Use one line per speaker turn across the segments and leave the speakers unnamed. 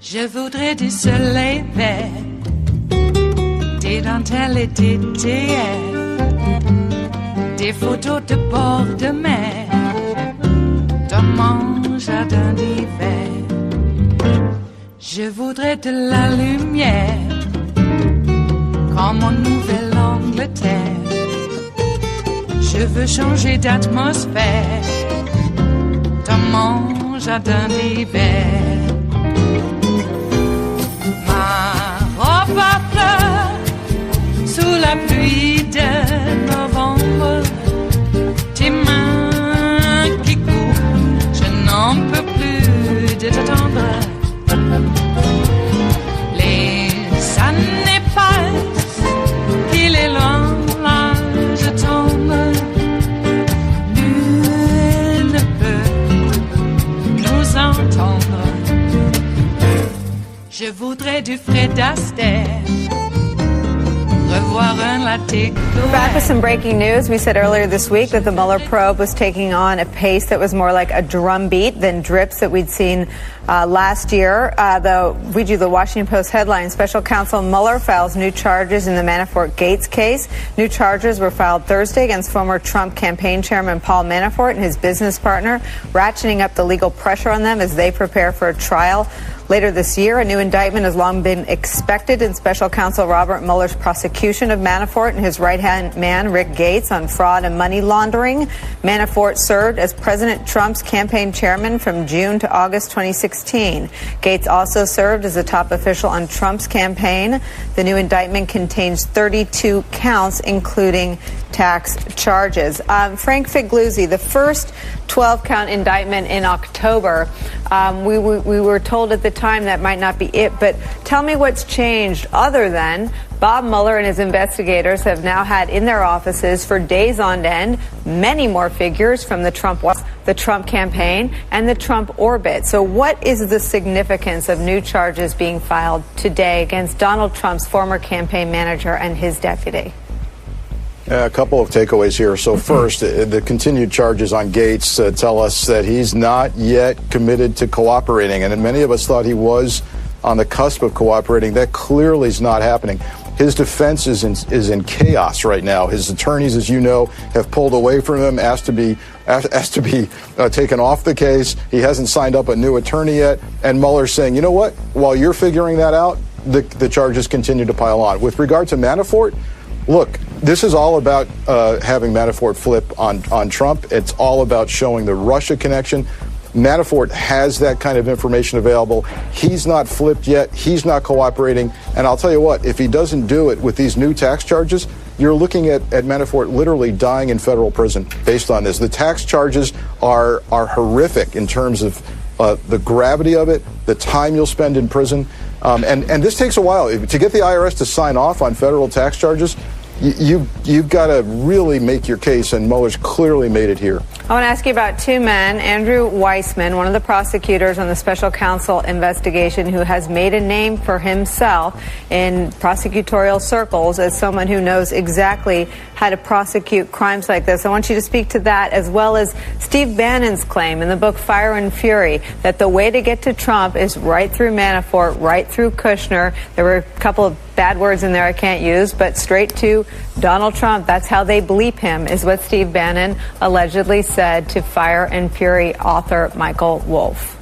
Je voudrais du soleil vert, des dentelles et des théières, des photos de bord de mer, dans mon jardin d'hiver. Je voudrais de la lumière, comme en Nouvelle-Angleterre. Je veux changer d'atmosphère, dans mon jardin d'hiver. Ma fleur sous la pluie de novembre, tes mains qui courent, je n'en peux plus de t'attendre. Les années passent, il est loin, là je tombe. Nul ne peut nous entendre. Je voudrais du Fred Astaire, revoir un latte.
We're back with some breaking news. We said earlier this week that the Mueller probe was taking on a pace that was more like a drumbeat than drips that we'd seen last year. Read you the Washington Post headline: Special Counsel Mueller files new charges in the Manafort Gates case. New charges were filed Thursday against former Trump campaign chairman Paul Manafort and his business partner, ratcheting up the legal pressure on them as they prepare for a trial later this year. A new indictment has long been expected in Special Counsel Robert Mueller's prosecution of Manafort and his right-hand man, Rick Gates, on fraud and money laundering. Manafort served as President Trump's campaign chairman from June to August 2016. Gates also served as a top official on Trump's campaign. The new indictment contains 32 counts, including tax charges. Frank Figluzzi, the first 12-count indictment in October. We were told at the time that might not be it, but tell me what's changed other than Bob Mueller and his investigators have now had in their offices for days on end many more figures from the Trump campaign and the Trump orbit. So what is the significance of new charges being filed today against Donald Trump's former campaign manager and his deputy?
A couple of takeaways here. So first, the continued charges on Gates tell us that he's not yet committed to cooperating, and many of us thought he was on the cusp of cooperating. That clearly is not happening. His defense is in chaos right now. His attorneys, as you know, have pulled away from him, asked to be taken off the case. He hasn't signed up a new attorney yet, and Mueller's saying, you know what? While you're figuring that out, the charges continue to pile on. With regard to Manafort, look, this is all about having Manafort flip on Trump. It's all about showing the Russia connection. Manafort has that kind of information available. He's not flipped yet. He's not cooperating. And I'll tell you what, if he doesn't do it with these new tax charges, you're looking at Manafort literally dying in federal prison based on this. The tax charges are horrific in terms of the gravity of it, the time you'll spend in prison. And this takes a while. To get the IRS to sign off on federal tax charges, you've got to really make your case, and Mueller's clearly made it here.
I want to ask you about two men. Andrew Weissman, one of the prosecutors on the special counsel investigation, who has made a name for himself in prosecutorial circles as someone who knows exactly how to prosecute crimes like this. I want you to speak to that, as well as Steve Bannon's claim in the book Fire and Fury that the way to get to Trump is right through Manafort, right through Kushner. There were a couple of bad words in there I can't use, but straight to Donald Trump. That's how they bleep him, is what Steve Bannon allegedly said to Fire and Fury author Michael Wolff.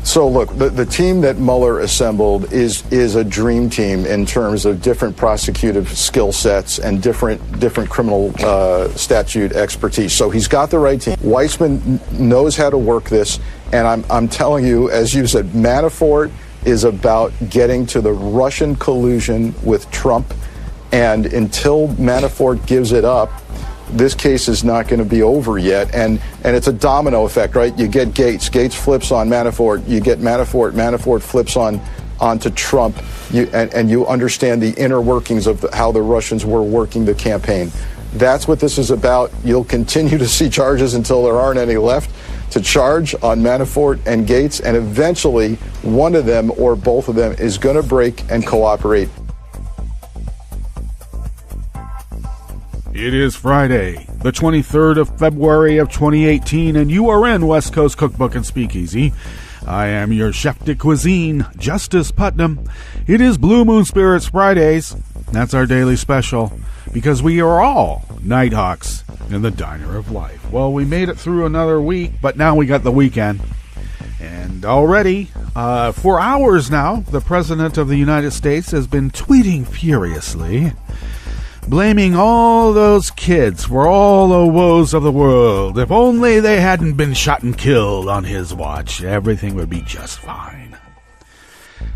So look, the team that Mueller assembled is a dream team in terms of different prosecutive skill sets and different criminal statute expertise. So he's got the right team. Weissman knows how to work this, and I'm telling you, as you said, Manafort is about getting to the Russian collusion with Trump, and until Manafort gives it up, this case is not going to be over yet, and it's a domino effect, right? You get Gates flips on Manafort, you get Manafort flips onto Trump, and you understand the inner workings of how the Russians were working the campaign. That's what this is about. You'll continue to see charges until there aren't any left to charge on Manafort and Gates, and eventually one of them or both of them is going to break and cooperate.
It is Friday, the 23rd of February of 2018, and you are in West Coast Cookbook and Speakeasy. I am your chef de cuisine, Justice Putnam. It is Blue Moon Spirits Fridays. That's our daily special, because we are all Nighthawks in the diner of life. Well, we made it through another week, but now we got the weekend. And already, for hours now, the President of the United States has been tweeting furiously, blaming all those kids for all the woes of the world. If only they hadn't been shot and killed on his watch, everything would be just fine.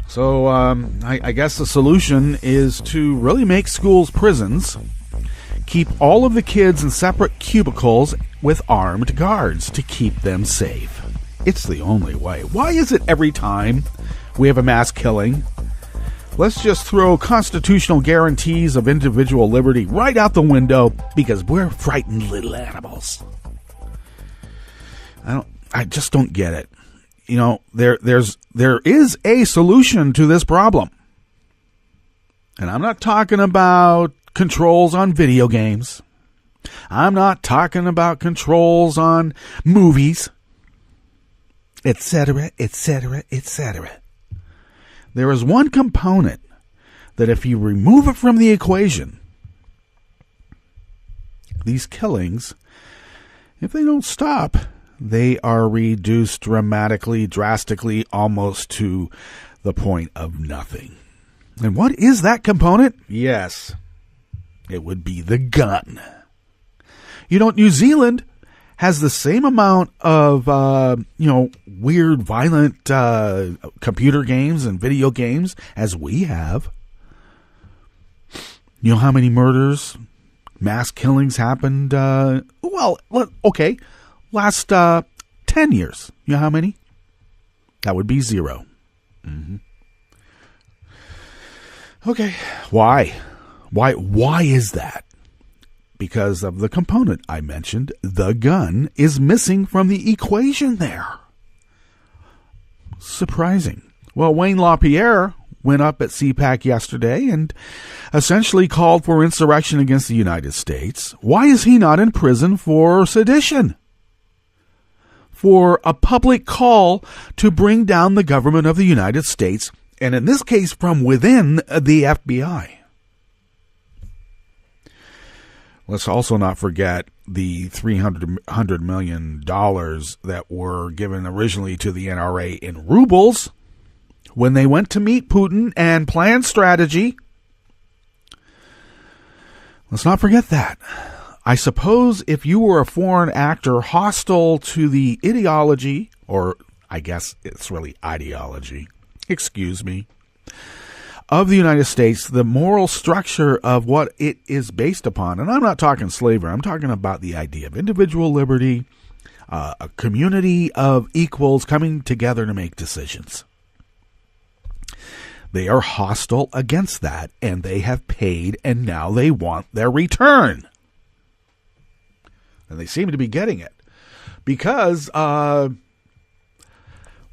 So I guess the solution is to really make schools prisons, keep all of the kids in separate cubicles with armed guards to keep them safe. It's the only way. Why is it every time we have a mass killing, let's just throw constitutional guarantees of individual liberty right out the window because we're frightened little animals? I just don't get it. You know, there is a solution to this problem. And I'm not talking about controls on video games. I'm not talking about controls on movies, etc., etc., etc. There is one component that if you remove it from the equation, these killings, if they don't stop, they are reduced drastically, almost to the point of nothing. And what is that component? Yes, it would be the gun. You know, New Zealand has the same amount of, weird, violent computer games and video games as we have. You know how many murders, mass killings happened? Last 10 years. You know how many? That would be 0. Mm-hmm. Okay. Why? Why is that? Because of the component I mentioned. The gun is missing from the equation there. Surprising. Well, Wayne LaPierre went up at CPAC yesterday and essentially called for insurrection against the United States. Why is he not in prison for sedition? For a public call to bring down the government of the United States, and in this case from within the FBI. Let's also not forget the $300 million that were given originally to the NRA in rubles when they went to meet Putin and plan strategy. Let's not forget that. I suppose if you were a foreign actor hostile to the ideology, or I guess it's really ideology, of the United States, the moral structure of what it is based upon, and I'm not talking slavery, I'm talking about the idea of individual liberty, a community of equals coming together to make decisions. They are hostile against that, and they have paid, and now they want their return. And they seem to be getting it. Because,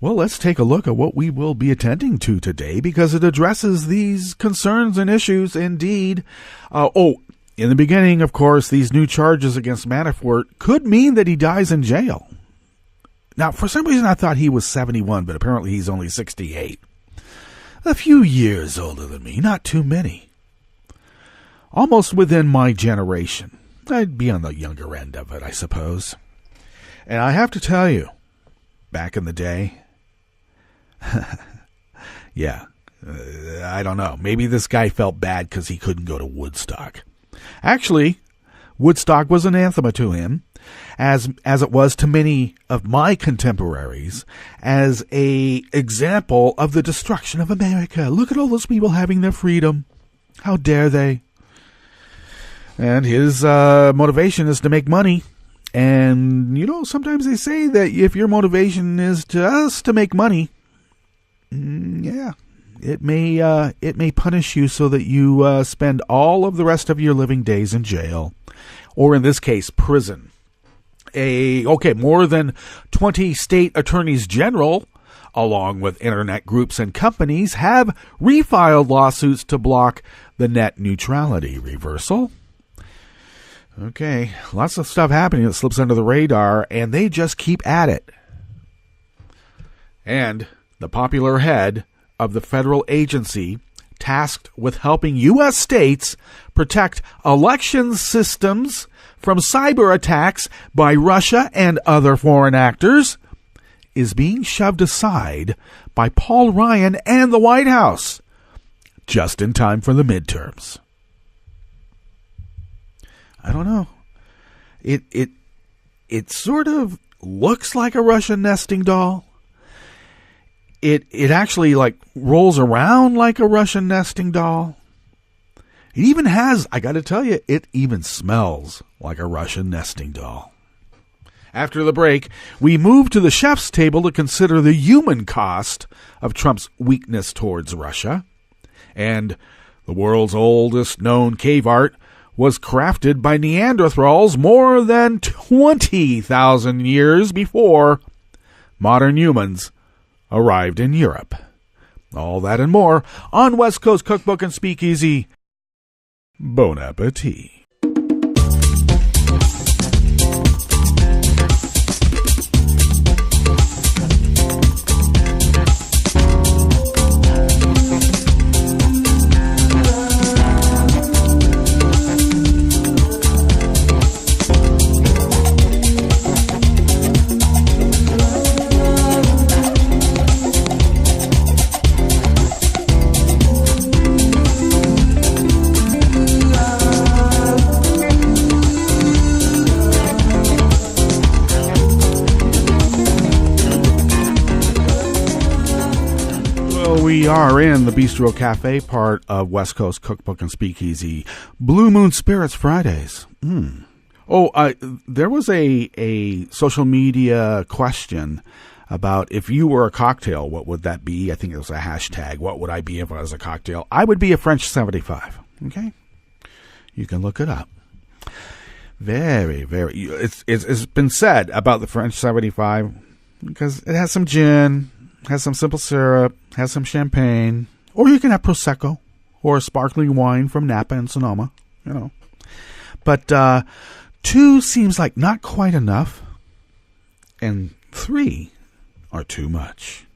let's take a look at what we will be attending to today, because it addresses these concerns and issues indeed. In the beginning, of course, these new charges against Manafort could mean that he dies in jail. Now, for some reason, I thought he was 71, but apparently he's only 68. A few years older than me, not too many. Almost within my generation. I'd be on the younger end of it, I suppose. And I have to tell you, back in the day, I don't know. Maybe this guy felt bad because he couldn't go to Woodstock. Actually, Woodstock was anathema to him, as it was to many of my contemporaries, as a example of the destruction of America. Look at all those people having their freedom. How dare they? And his motivation is to make money. And, sometimes they say that if your motivation is just to make money, it may punish you so that you spend all of the rest of your living days in jail. or in this case, prison. More than 20 state attorneys general, along with internet groups and companies, have refiled lawsuits to block the net neutrality reversal. Okay, lots of stuff happening that slips under the radar, and they just keep at it. And the popular head of the federal agency tasked with helping U.S. states protect election systems from cyber attacks by Russia and other foreign actors is being shoved aside by Paul Ryan and the White House just in time for the midterms. I don't know. It sort of looks like a Russian nesting doll. It actually rolls around like a Russian nesting doll. It even has, I got to tell you, it even smells like a Russian nesting doll. After the break, we move to the chef's table to consider the human cost of Trump's weakness towards Russia. And the world's oldest known cave art was crafted by Neanderthals more than 20,000 years before modern humans arrived in Europe. All that and more on West Coast Cookbook and Speakeasy. Bon appetit. We are in the Bistro Cafe part of West Coast Cookbook and Speakeasy. Blue Moon Spirits Fridays. There was a social media question about if you were a cocktail, what would that be? I think it was a hashtag. What would I be if I was a cocktail? I would be a French 75. Okay? You can look it up. Very, very. It's been said about the French 75 because it has some gin, has some simple syrup, has some champagne, or you can have Prosecco or sparkling wine from Napa and Sonoma, But 2 seems like not quite enough, and 3 are too much.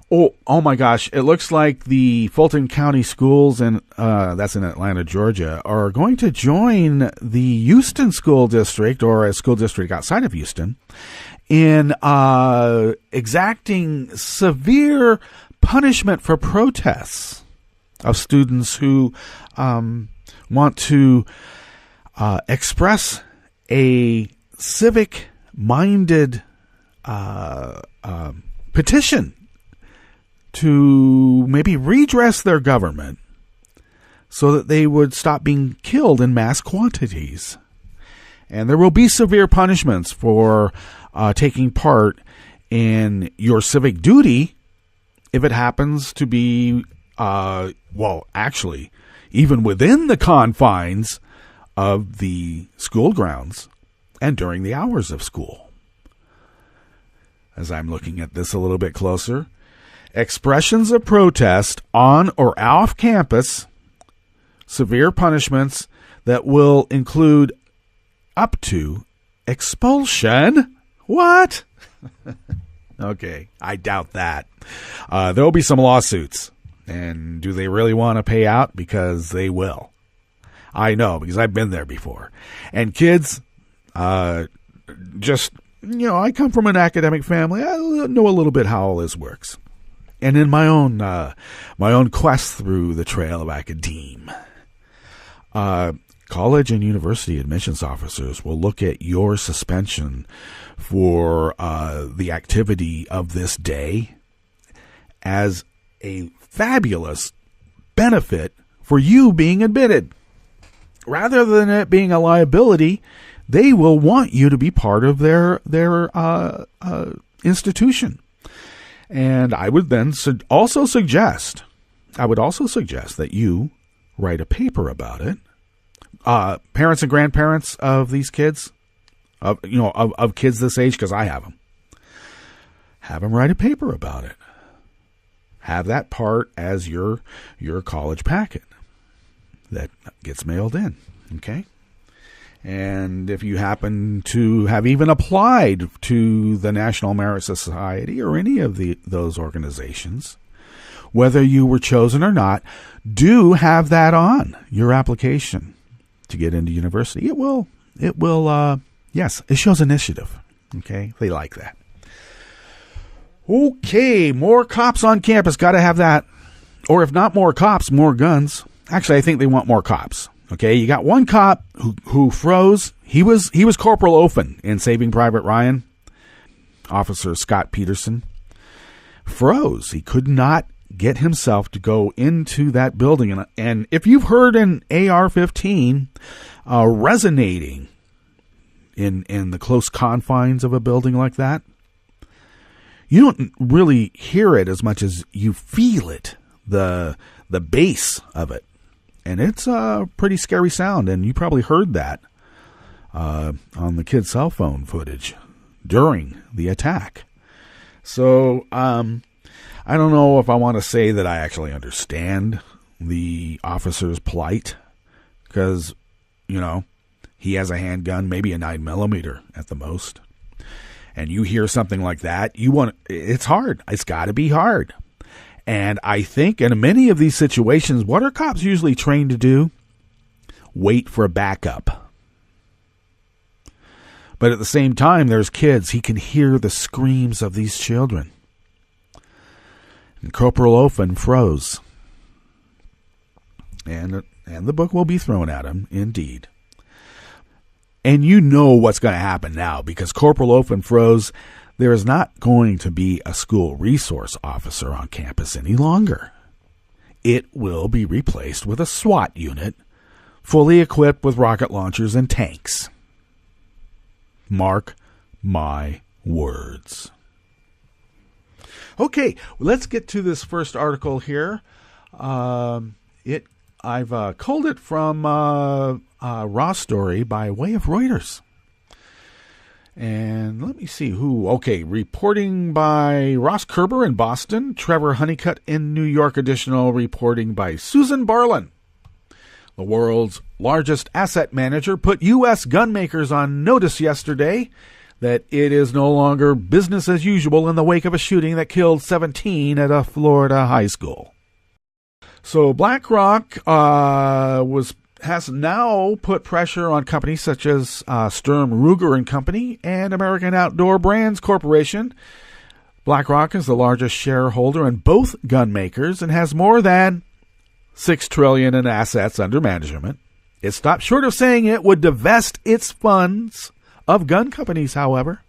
Oh my gosh, it looks like the Fulton County Schools, and that's in Atlanta, Georgia, are going to join the Houston School District, or a school district outside of Houston, in exacting severe punishment for protests of students who want to express a civic-minded petition to maybe redress their government so that they would stop being killed in mass quantities. And there will be severe punishments for taking part in your civic duty if it happens to be, actually, even within the confines of the school grounds and during the hours of school. As I'm looking at this a little bit closer, expressions of protest on or off campus, severe punishments that will include up to expulsion. What? Okay, I doubt that. There will be some lawsuits. And do they really want to pay out? Because they will. I know, because I've been there before. And kids, I come from an academic family. I know a little bit how all this works. And in my own quest through the trail of academe, college and university admissions officers will look at your suspension for the activity of this day as a fabulous benefit for you being admitted. Rather than it being a liability, they will want you to be part of their institution. And I would then also suggest that you write a paper about it, parents and grandparents of these kids, of kids this age, because I have them. Have them write a paper about it. Have that part as your college packet that gets mailed in, okay? And if you happen to have even applied to the National Merit Society or any of those organizations, whether you were chosen or not, do have that on your application to get into university. It will, yes, it shows initiative, okay? They like that. Okay, more cops on campus. Got to have that. Or if not more cops, more guns. Actually, I think they want more cops. Okay, you got one cop who froze. He was Corporal Ofen in Saving Private Ryan. Officer Scott Peterson froze. He could not get himself to go into that building. And if you've heard an AR-15 resonating in the close confines of a building like that, you don't really hear it as much as you feel it, the bass of it. And it's a pretty scary sound, and you probably heard that on the kid's cell phone footage during the attack. So I don't know if I want to say that I actually understand the officer's plight, because, he has a handgun, maybe a 9mm at the most. And you hear something like that, it's hard. It's got to be hard. And I think in many of these situations, what are cops usually trained to do? Wait for a backup. But at the same time, there's kids. He can hear the screams of these children. And Corporal Ofen froze. And the book will be thrown at him, indeed. And you know what's going to happen now, because Corporal Ofen froze. There is not going to be a school resource officer on campus any longer. It will be replaced with a SWAT unit, fully equipped with rocket launchers and tanks. Mark my words. Okay, let's get to this first article here. I've culled it from Raw Story by way of Reuters. And let me see who. Okay, reporting by Ross Kerber in Boston, Trevor Honeycutt in New York. Additional reporting by Susan Barlin. The world's largest asset manager put U.S. gun makers on notice yesterday that it is no longer business as usual in the wake of a shooting that killed 17 at a Florida high school. So BlackRock has now put pressure on companies such as Sturm Ruger and Company and American Outdoor Brands Corporation. BlackRock is the largest shareholder in both gun makers and has more than $6 trillion in assets under management. It stopped short of saying it would divest its funds of gun companies, however.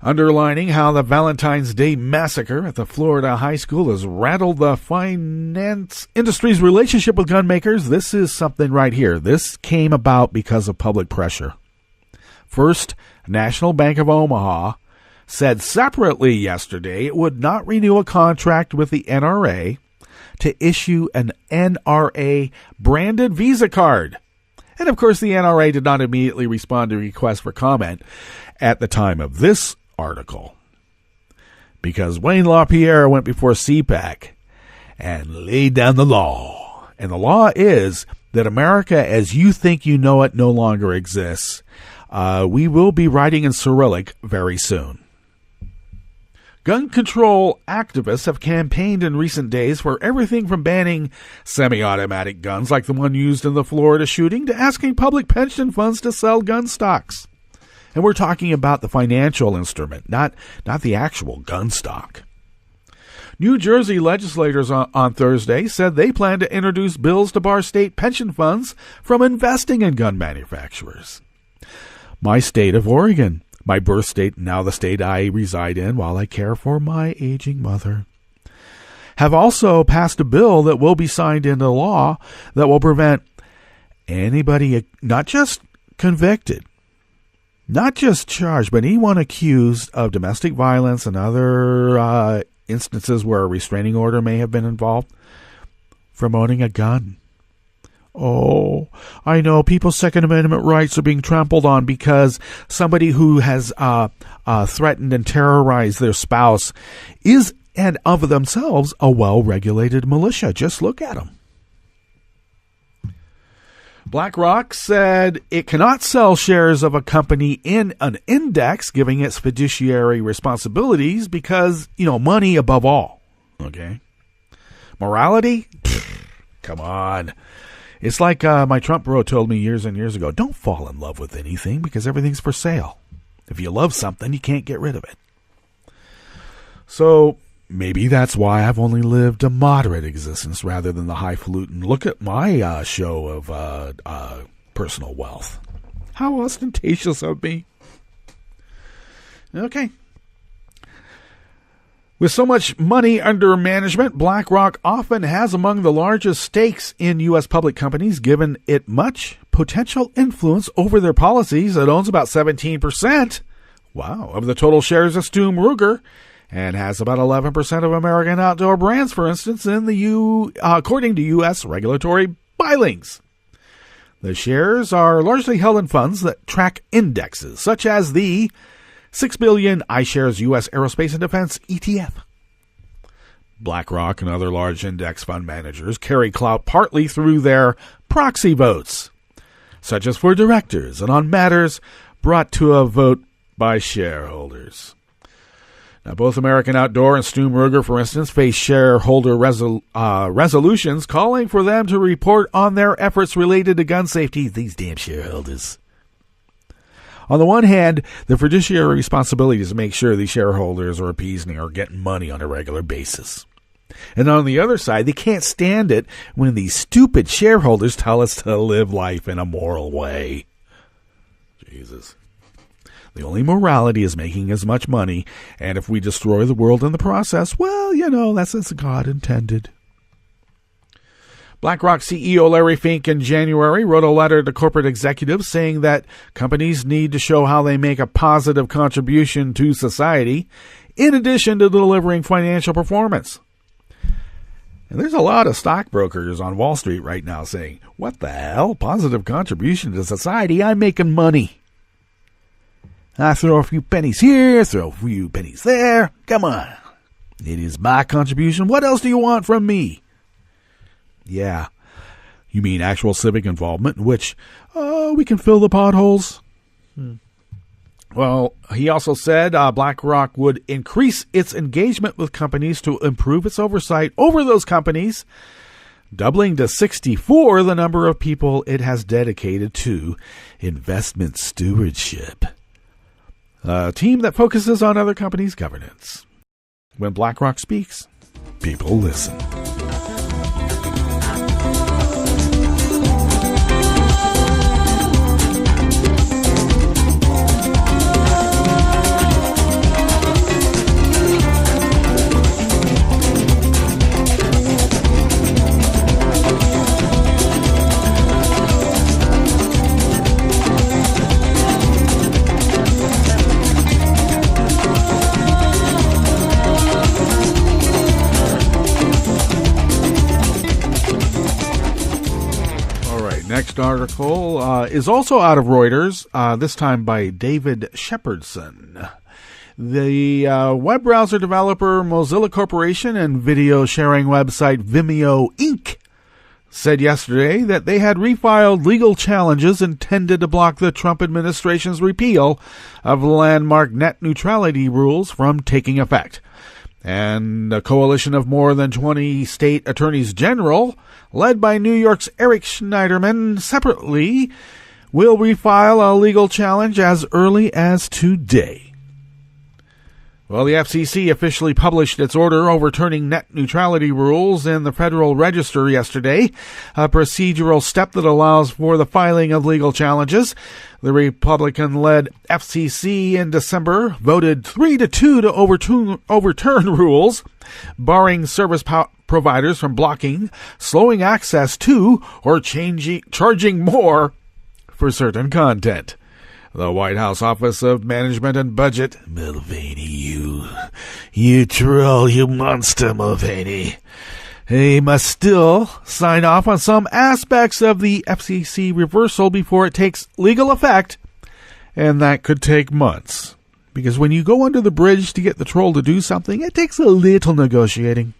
Underlining how the Valentine's Day massacre at the Florida high school has rattled the finance industry's relationship with gun makers, this is something right here. This came about because of public pressure. First, National Bank of Omaha said separately yesterday it would not renew a contract with the NRA to issue an NRA-branded Visa card. And, of course, the NRA did not immediately respond to requests for comment at the time of this article, because Wayne LaPierre went before CPAC and laid down the law. And the law is that America, as you think you know it, no longer exists. We will be writing in Cyrillic very soon. Gun control activists have campaigned in recent days for everything from banning semi-automatic guns like the one used in the Florida shooting to asking public pension funds to sell gun stocks. And we're talking about the financial instrument, not the actual gun stock. New Jersey legislators on Thursday said they plan to introduce bills to bar state pension funds from investing in gun manufacturers. My state of Oregon, my birth state, now the state I reside in while I care for my aging mother, have also passed a bill that will be signed into law that will prevent anybody, not just convicted, not just charged, but anyone accused of domestic violence and other instances where a restraining order may have been involved, from owning a gun Oh, I know people's Second Amendment rights are being trampled on because somebody who has threatened and terrorized their spouse is, and of themselves, a well-regulated militia. Just look at them. BlackRock said it cannot sell shares of a company in an index, giving its fiduciary responsibilities because, money above all. Okay. Morality? Come on. It's like my Trump bro told me years and years ago, don't fall in love with anything because everything's for sale. If you love something, you can't get rid of it. So maybe that's why I've only lived a moderate existence rather than the highfalutin. Look at my show of personal wealth. How ostentatious of me. Okay. With so much money under management, BlackRock often has among the largest stakes in U.S. public companies, given it much potential influence over their policies. It owns about 17%, of the total shares of Sturm Ruger, and has about 11% of American Outdoor Brands, for instance, according to U.S. regulatory filings. The shares are largely held in funds that track indexes, such as the 6 billion iShares U.S. Aerospace and Defense ETF. BlackRock and other large index fund managers carry clout partly through their proxy votes, such as for directors and on matters brought to a vote by shareholders. Now, both American Outdoor and Sturm Ruger, for instance, face shareholder resolutions calling for them to report on their efforts related to gun safety. These damn shareholders. On the one hand, the fiduciary responsibility is to make sure these shareholders are appeased and are getting money on a regular basis. And on the other side, they can't stand it when these stupid shareholders tell us to live life in a moral way. Jesus. The only morality is making as much money, and if we destroy the world in the process, well, that's as God intended. BlackRock CEO Larry Fink in January wrote a letter to corporate executives saying that companies need to show how they make a positive contribution to society in addition to delivering financial performance. And there's a lot of stockbrokers on Wall Street right now saying, what the hell? Positive contribution to society? I'm making money. I throw a few pennies here, throw a few pennies there. Come on. It is my contribution. What else do you want from me? Yeah. You mean actual civic involvement in which we can fill the potholes? Well, he also said BlackRock would increase its engagement with companies to improve its oversight over those companies, doubling to 64 the number of people it has dedicated to investment stewardship. A team that focuses on other companies' governance. When BlackRock speaks, people listen. Next article is also out of Reuters, this time by David Shepardson. The web browser developer Mozilla Corporation and video sharing website Vimeo Inc. said yesterday that they had refiled legal challenges intended to block the Trump administration's repeal of landmark net neutrality rules from taking effect. And a coalition of more than 20 state attorneys general, led by New York's Eric Schneiderman, separately will refile a legal challenge as early as today. Well, the FCC officially published its order overturning net neutrality rules in the Federal Register yesterday, a procedural step that allows for the filing of legal challenges. The Republican-led FCC in December voted 3-2 to overturn rules, barring service providers from blocking, slowing access to, or charging more for certain content. The White House Office of Management and Budget, Mulvaney, you troll, you monster, Mulvaney, They must still sign off on some aspects of the FCC reversal before it takes legal effect, and that could take months. Because when you go under the bridge to get the troll to do something, it takes a little negotiating.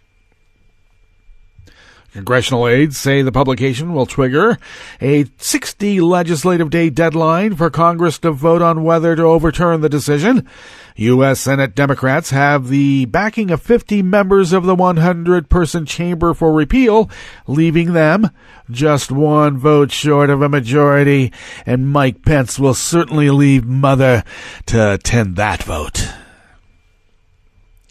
Congressional aides say the publication will trigger a 60 legislative day deadline for Congress to vote on whether to overturn the decision. U.S. Senate Democrats have the backing of 50 members of the 100-person chamber for repeal, leaving them just one vote short of a majority, and Mike Pence will certainly leave Mother to attend that vote.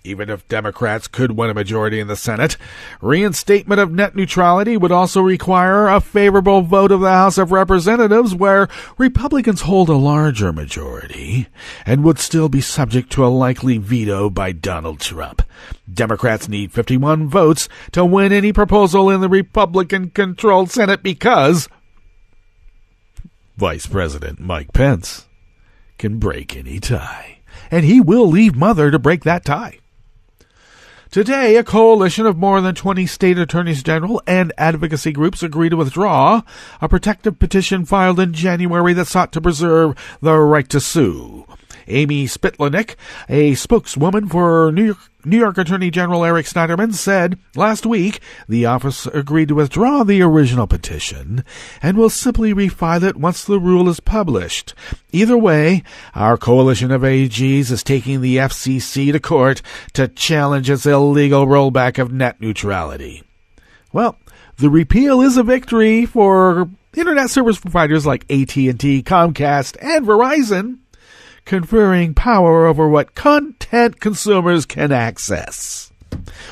Even if Democrats could win a majority in the Senate, reinstatement of net neutrality would also require a favorable vote of the House of Representatives, where Republicans hold a larger majority and would still be subject to a likely veto by Donald Trump. Democrats need 51 votes to win any proposal in the Republican-controlled Senate because Vice President Mike Pence can break any tie, and he will leave Mother to break that tie. Today, a coalition of more than 20 state attorneys general and advocacy groups agreed to withdraw a protective petition filed in January that sought to preserve the right to sue. Amy Spitlanik, a spokeswoman for New York Attorney General Eric Schneiderman, said last week the office agreed to withdraw the original petition and will simply refile it once the rule is published. Either way, our coalition of AGs is taking the FCC to court to challenge its illegal rollback of net neutrality. Well, the repeal is a victory for internet service providers like AT&T, Comcast, and Verizon, conferring power over what content consumers can access.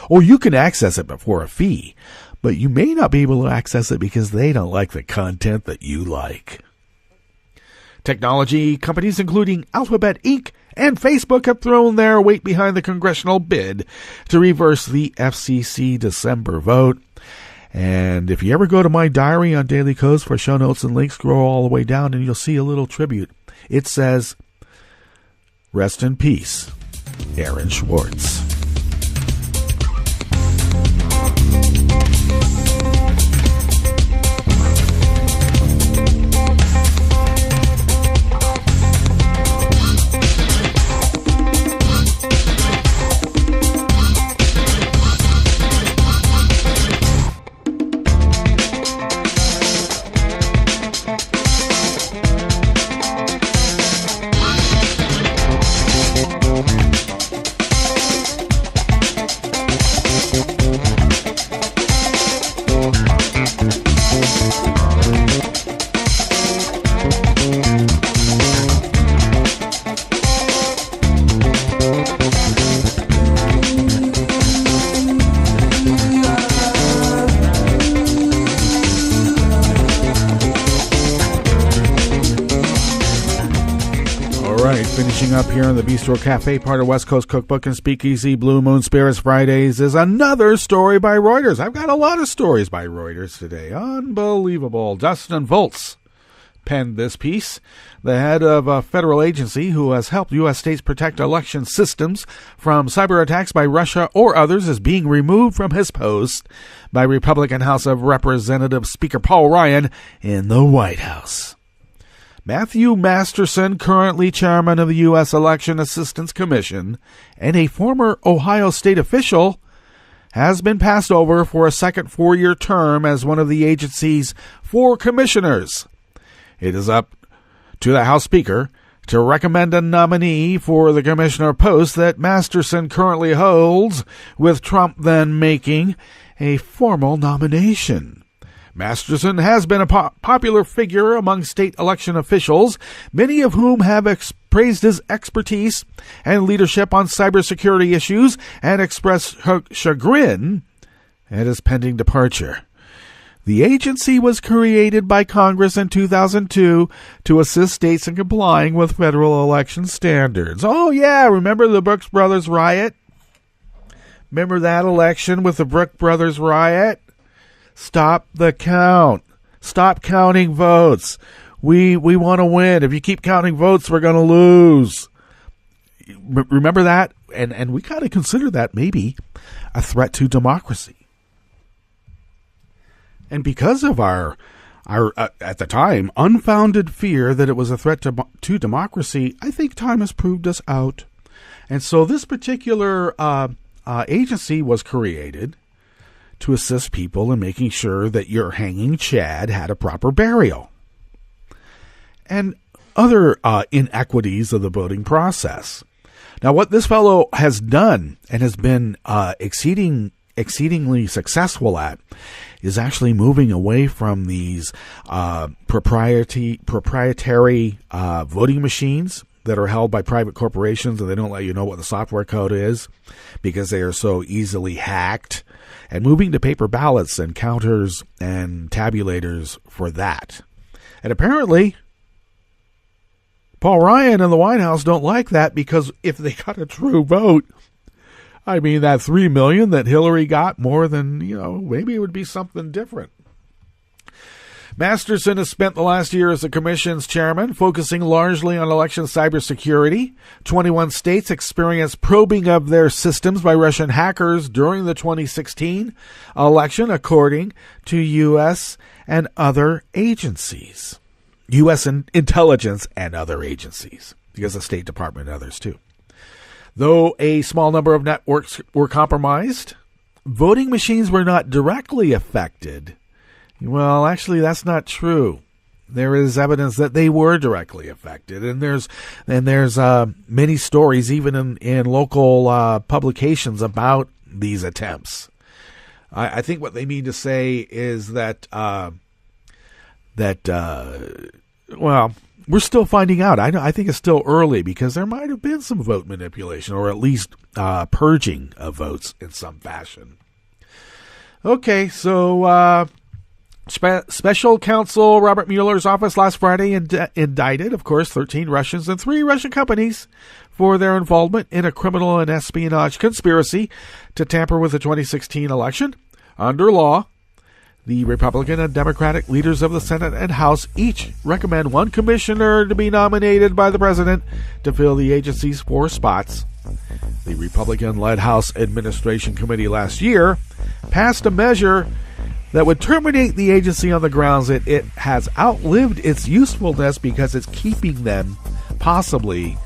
Or you can access it before a fee, but you may not be able to access it because they don't like the content that you like. Technology companies including Alphabet Inc. and Facebook have thrown their weight behind the congressional bid to reverse the FCC December vote. And if you ever go to my diary on Daily Codes for show notes and links, scroll all the way down and you'll see a little tribute. It says, "Rest in peace, Aaron Schwartz." Finishing up here in the Bistro Cafe, part of West Coast Cookbook and Speakeasy, Blue Moon Spirits Fridays, is another story by Reuters. I've got a lot of stories by Reuters today. Unbelievable. Dustin Volz penned this piece. The head of a federal agency who has helped U.S. states protect election systems from cyber attacks by Russia or others is being removed from his post by Republican House of Representatives Speaker Paul Ryan in the White House. Matthew Masterson, currently chairman of the U.S. Election Assistance Commission and a former Ohio state official, has been passed over for a second four-year term as one of the agency's 4 commissioners. It is up to the House Speaker to recommend a nominee for the commissioner post that Masterson currently holds, with Trump then making a formal nomination. Masterson has been a popular figure among state election officials, many of whom have praised his expertise and leadership on cybersecurity issues and expressed chagrin at his pending departure. The agency was created by Congress in 2002 to assist states in complying with federal election standards. Oh, yeah, remember the Brooks Brothers riot? Remember that election with the Brooks Brothers riot? Stop the count. Stop counting votes. We want to win. If you keep counting votes, we're going to lose. Remember that? And we kind of consider that maybe a threat to democracy.
'Cause we got a lot of democracy.
And because of our at the time, unfounded fear that it was a threat to democracy, I think time has proved us out. And so this particular agency was created to assist people in making sure that your hanging Chad had a proper burial. And other inequities of the voting process. Now, what this fellow has done and has been exceedingly successful at is actually moving away from these proprietary voting machines that are held by private corporations, and they don't let you know what the software code is because they are so easily hacked, and moving to paper ballots and counters and tabulators for that. And apparently, Paul Ryan and the White House don't like that, because if they got a true vote, I mean, that 3 million that Hillary got, more than, maybe it would be something different. Masterson has spent the last year as the commission's chairman, focusing largely on election cybersecurity. 21 states experienced probing of their systems by Russian hackers during the 2016 election, according to U.S. and other agencies. U.S. intelligence and other agencies, because the State Department and others too. Though a small number of networks were compromised, voting machines were not directly affected. Well, actually, that's not true. There is evidence that they were directly affected, and there's many stories, even in local publications, about these attempts. I think what they mean to say is that we're still finding out. I think it's still early, because there might have been some vote manipulation, or at least purging of votes in some fashion. Okay, so Special Counsel Robert Mueller's office last Friday indicted, of course, 13 Russians and 3 Russian companies for their involvement in a criminal and espionage conspiracy to tamper with the 2016 election. Under law, the Republican and Democratic leaders of the Senate and House each recommend one commissioner to be nominated by the president to fill the agency's 4 spots. The Republican-led House Administration Committee last year passed a measure that would terminate the agency on the grounds that it has outlived its usefulness because it's keeping them possibly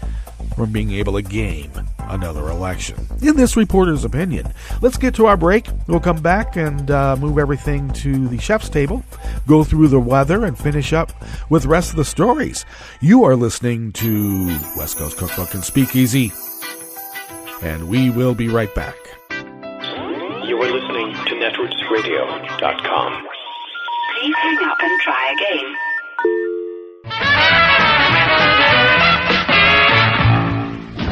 from being able to game another election, in this reporter's opinion. Let's get to our break. We'll come back and move everything to the chef's table, go through the weather, and finish up with the rest of the stories. You are listening to West Coast Cookbook and Speakeasy, and we will be right back.
You are listening to netrootsradio.com.
Please hang up and try again.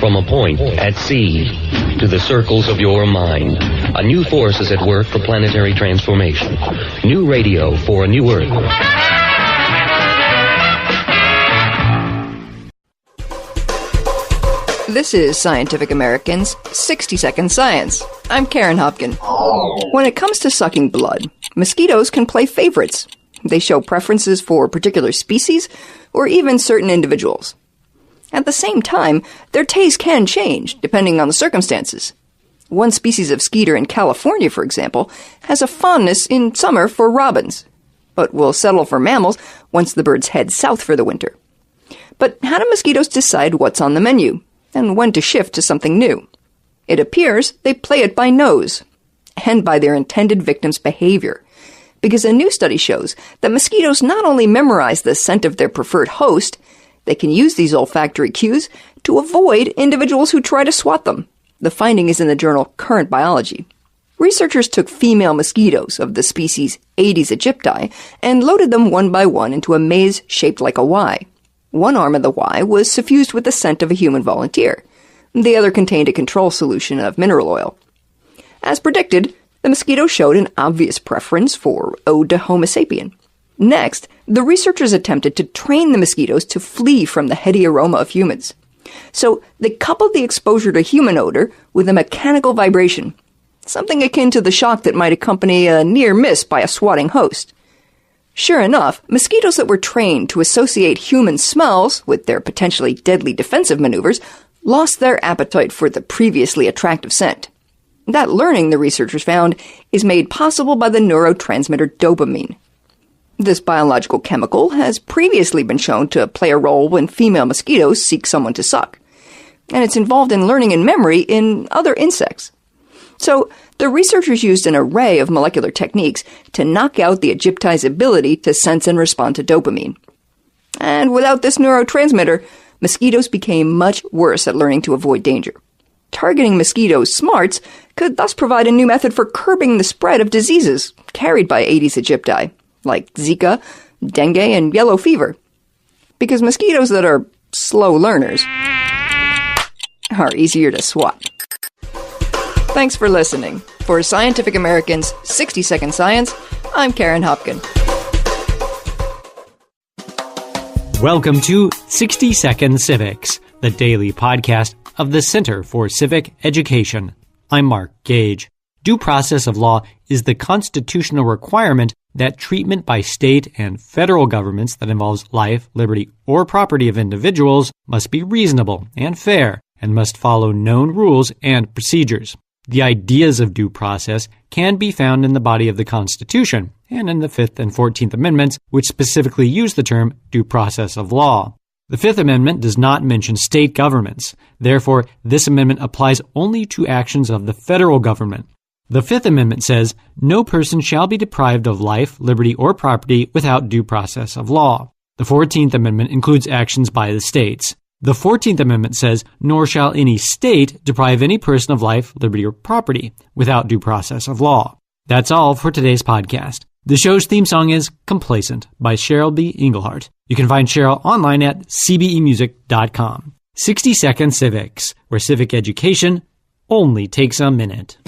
From a point at sea to the circles of your mind, a new force is at work for planetary transformation. New radio for a new Earth.
This is Scientific American's 60-Second Science. I'm Karen Hopkin. When it comes to sucking blood, mosquitoes can play favorites. They show preferences for particular species or even certain individuals. At the same time, their taste can change depending on the circumstances. One species of skeeter in California, for example, has a fondness in summer for robins, but will settle for mammals once the birds head south for the winter. But how do mosquitoes decide what's on the menu and when to shift to something new? It appears they play it by nose and by their intended victim's behavior, because a new study shows that mosquitoes not only memorize the scent of their preferred host, they can use these olfactory cues to avoid individuals who try to swat them. The finding is in the journal Current Biology. Researchers took female mosquitoes of the species Aedes aegypti and loaded them one by one into a maze shaped like a Y. One arm of the Y was suffused with the scent of a human volunteer. The other contained a control solution of mineral oil. As predicted, the mosquito showed an obvious preference for Ode to Homo sapien. Next, the researchers attempted to train the mosquitoes to flee from the heady aroma of humans. So they coupled the exposure to human odor with a mechanical vibration, something akin to the shock that might accompany a near miss by a swatting host. Sure enough, mosquitoes that were trained to associate human smells with their potentially deadly defensive maneuvers lost their appetite for the previously attractive scent. That learning, the researchers found, is made possible by the neurotransmitter dopamine. This biological chemical has previously been shown to play a role when female mosquitoes seek someone to suck. And it's involved in learning and memory in other insects. So, the researchers used an array of molecular techniques to knock out the Egypti's ability to sense and respond to dopamine. And without this neurotransmitter, mosquitoes became much worse at learning to avoid danger. Targeting mosquitoes' smarts could thus provide a new method for curbing the spread of diseases carried by Aedes aegypti, like Zika, dengue, and yellow fever. Because mosquitoes that are slow learners are easier to swat. Thanks for listening. For Scientific American's 60-Second Science, I'm Karen Hopkin.
Welcome to 60-Second Civics, the daily podcast of the Center for Civic Education. I'm Mark Gage. Due process of law is the constitutional requirement that treatment by state and federal governments that involves life, liberty, or property of individuals must be reasonable and fair and must follow known rules and procedures. The ideas of due process can be found in the body of the Constitution and in the 5th and 14th Amendments, which specifically use the term due process of law. The 5th Amendment does not mention state governments. Therefore, this amendment applies only to actions of the federal government. The 5th Amendment says, no person shall be deprived of life, liberty, or property without due process of law. The 14th Amendment includes actions by the states. The 14th Amendment says, nor shall any state deprive any person of life, liberty, or property without due process of law. That's all for today's podcast. The show's theme song is Complacent by Cheryl B. Engelhardt. You can find Cheryl online at cbemusic.com. 60-Second Civics, where civic education only takes a minute.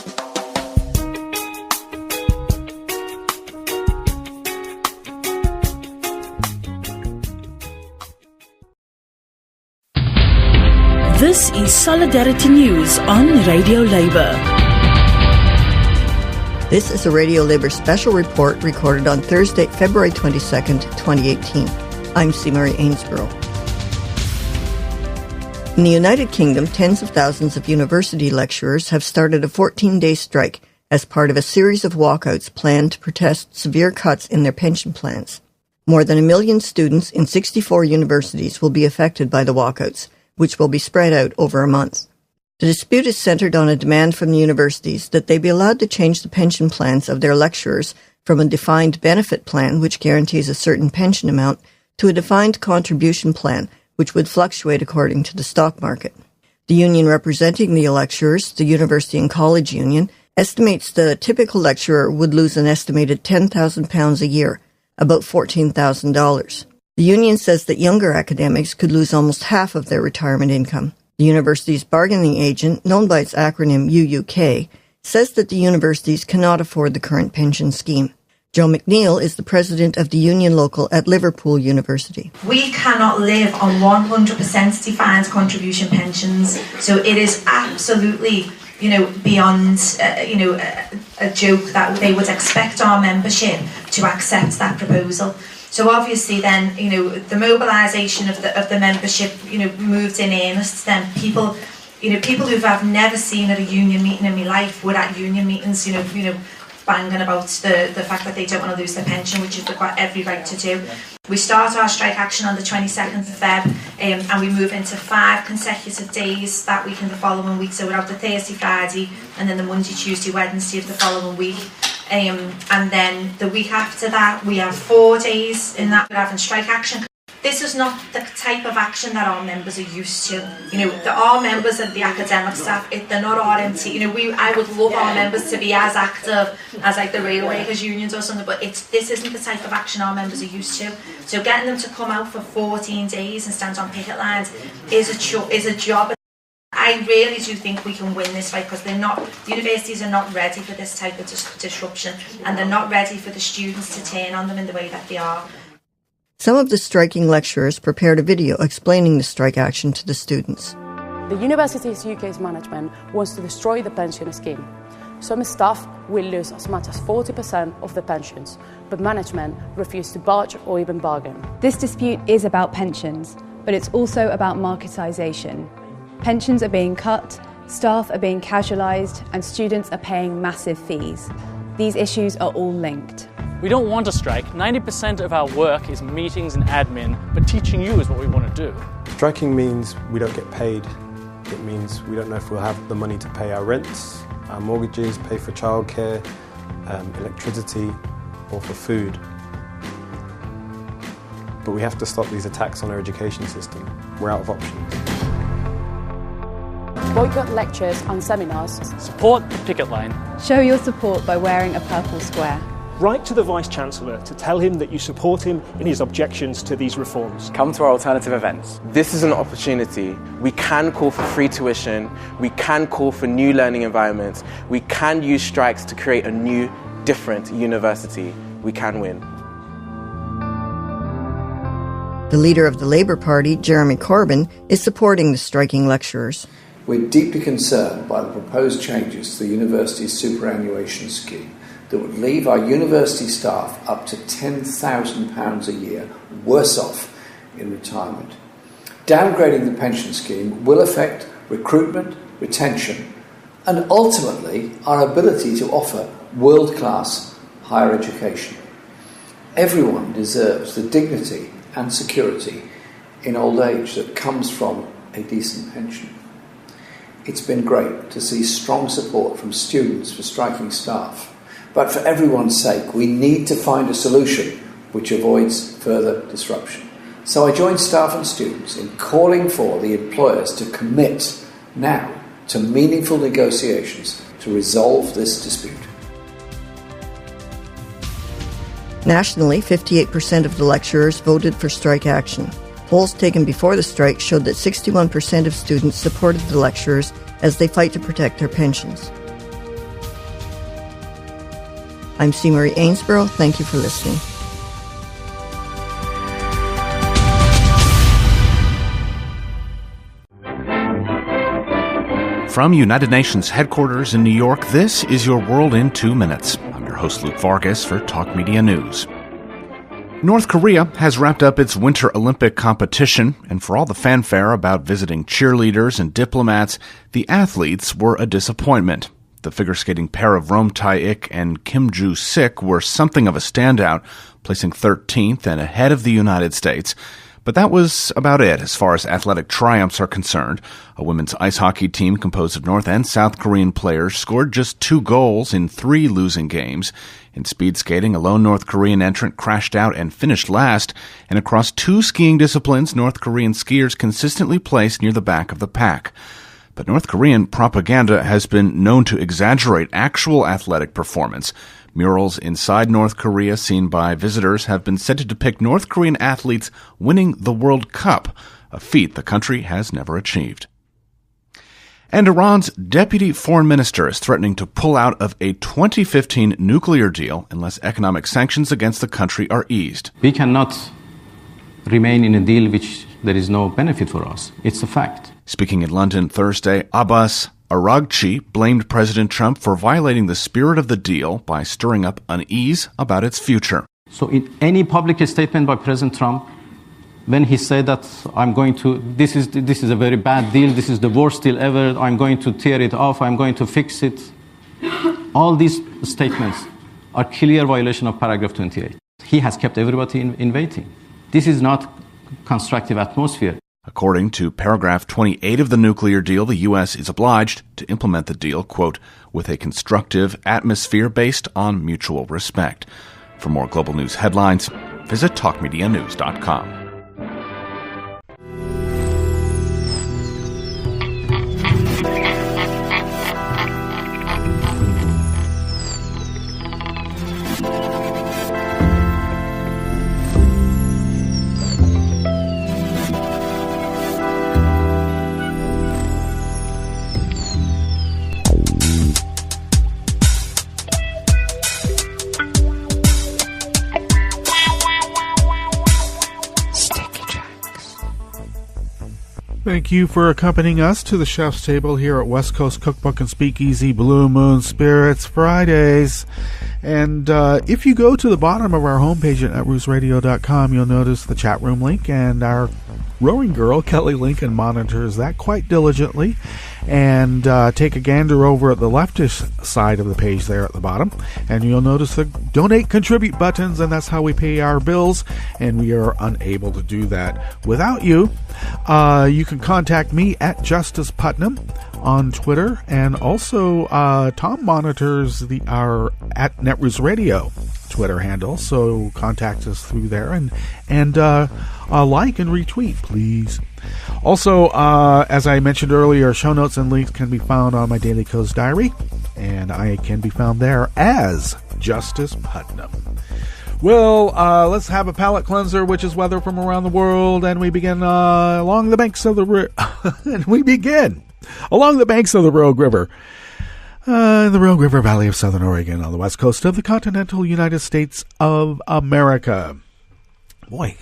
This is Solidarity News on Radio Labour.
This is a Radio Labour special report recorded on Thursday, February 22nd, 2018. I'm C. Marie Ainsborough. In the United Kingdom, tens of thousands of university lecturers have started a 14-day strike as part of a series of walkouts planned to protest severe cuts in their pension plans. More than 1 million students in 64 universities will be affected by the walkouts, which will be spread out over a month. The dispute is centred on a demand from the universities that they be allowed to change the pension plans of their lecturers from a defined benefit plan, which guarantees a certain pension amount, to a defined contribution plan, which would fluctuate according to the stock market. The union representing the lecturers, the University and College Union, estimates the typical lecturer would lose an estimated £10,000 a year, about $14,000. The union says that younger academics could lose almost half of their retirement income. The university's bargaining agent, known by its acronym UUK, says that the universities cannot afford the current pension scheme. Joe McNeil is the president of the union local at Liverpool University.
We cannot live on 100% defined contribution pensions, so it is absolutely, beyond, a joke that they would expect our membership to accept that proposal. So obviously then, the mobilisation of the membership, moved in earnest. Then people who have never seen at a union meeting in my life were at union meetings, banging about the fact that they don't want to lose their pension, which they've got every right to do. We start our strike action on the 22nd of Feb, and we move into 5 consecutive days that week and the following week. So we're out the Thursday, Friday, and then the Monday, Tuesday, Wednesday of the following week. And then the week after that, we have 4 days in that we're having strike action. This is not the type of action that our members are used to. Our members and the academic staff, they're not RMT. I would love our members to be as active as like the rail workers unions or something, but this isn't the type of action our members are used to. So getting them to come out for 14 days and stand on picket lines is a job. I really do think we can win this fight because the universities are not ready for this type of disruption, and they're not ready for the students to turn on them in the way that they are.
Some of the striking lecturers prepared a video explaining the strike action to the students.
The Universities UK's management wants to destroy the pension scheme. Some staff will lose as much as 40% of their pensions, but management refuse to budge or even bargain.
This dispute is about pensions, but it's also about marketisation. Pensions are being cut, Staff are being casualised and students are paying massive fees. These issues are all linked.
We don't want to strike. 90% of our work is meetings and admin, but teaching you is what we want to do.
Striking means we don't get paid. It means we don't know if we'll have the money to pay our rents, our mortgages, pay for childcare, electricity, or for food. But we have to stop these attacks on our education system. We're out of options.
Boycott lectures and seminars.
Support the picket line.
Show your support by wearing a purple square.
Write to the Vice-Chancellor to tell him that you support him in his objections to these reforms.
Come to our alternative events. This is an opportunity. We can call for free tuition. We can call for new learning environments. We can use strikes to create a new, different university. We can win.
The leader of the Labour Party, Jeremy Corbyn, is supporting the striking lecturers.
We're deeply concerned by the proposed changes to the university's superannuation scheme that would leave our university staff up to £10,000 a year worse off in retirement. Downgrading the pension scheme will affect recruitment, retention, and ultimately our ability to offer world-class higher education. Everyone deserves the dignity and security in old age that comes from a decent pension. It's been great to see strong support from students for striking staff, but for everyone's sake, we need to find a solution which avoids further disruption. So I join staff and students in calling for the employers to commit now to meaningful negotiations to resolve this dispute.
Nationally, 58% of the lecturers voted for strike action. Polls taken before the strike showed that 61% of students supported the lecturers as they fight to protect their pensions. I'm C. Marie Ainsborough. Thank you for listening.
From United Nations headquarters in New York, this is Your World in 2 Minutes. I'm your host, Luke Vargas, for Talk Media News. North Korea has wrapped up its Winter Olympic competition, and for all the fanfare about visiting cheerleaders and diplomats, the athletes were a disappointment. The figure skating pair of Rome Tae-ik and Kim Joo-sik were something of a standout, placing 13th and ahead of the United States. But that was about it as far as athletic triumphs are concerned. A women's ice hockey team composed of North and South Korean players scored just 2 goals in 3 losing games. In speed skating, a lone North Korean entrant crashed out and finished last. And across 2 skiing disciplines, North Korean skiers consistently placed near the back of the pack. But North Korean propaganda has been known to exaggerate actual athletic performance. Murals inside North Korea seen by visitors have been said to depict North Korean athletes winning the World Cup, a feat the country has never achieved. And Iran's deputy foreign minister is threatening to pull out of a 2015 nuclear deal unless economic sanctions against the country are eased.
We cannot remain in a deal which there is no benefit for us. It's a fact.
Speaking in London Thursday, Abbas Araghchi blamed President Trump for violating the spirit of the deal by stirring up unease about its future.
So in any public statement by President Trump, when he said that this is a very bad deal, this is the worst deal ever, I'm going to tear it off, I'm going to fix it, all these statements are clear violation of paragraph 28. He has kept everybody in waiting. This is not constructive atmosphere.
According to paragraph 28 of the nuclear deal, the U.S. is obliged to implement the deal, quote, with a constructive atmosphere based on mutual respect. For more global news headlines, visit talkmedianews.com. Thank you for accompanying us to the chef's table here at West Coast Cookbook and Speakeasy Blue Moon Spirits Fridays. And if you go to the bottom of our homepage at netrootsradio.com, you'll notice the chat room link and our rowing girl, Kelly Lincoln, monitors that quite diligently. And take a gander over at the leftist side of the page there at the bottom, and you'll notice the donate, contribute buttons, and that's how we pay our bills, and we are unable to do that without you. You can contact me at Justice Putnam on Twitter, and also Tom monitors our at Netroots Radio Twitter handle, so contact us through there and like and retweet, please. Also, as I mentioned earlier, show notes and links can be found on my Daily Coast Diary, and I can be found there as Justice Putnam. Well, let's have a palate cleanser, which is weather from around the world, and we begin along the banks of the Rogue River. In the Rogue River Valley of Southern Oregon on the west coast of the continental United States of America. Boy,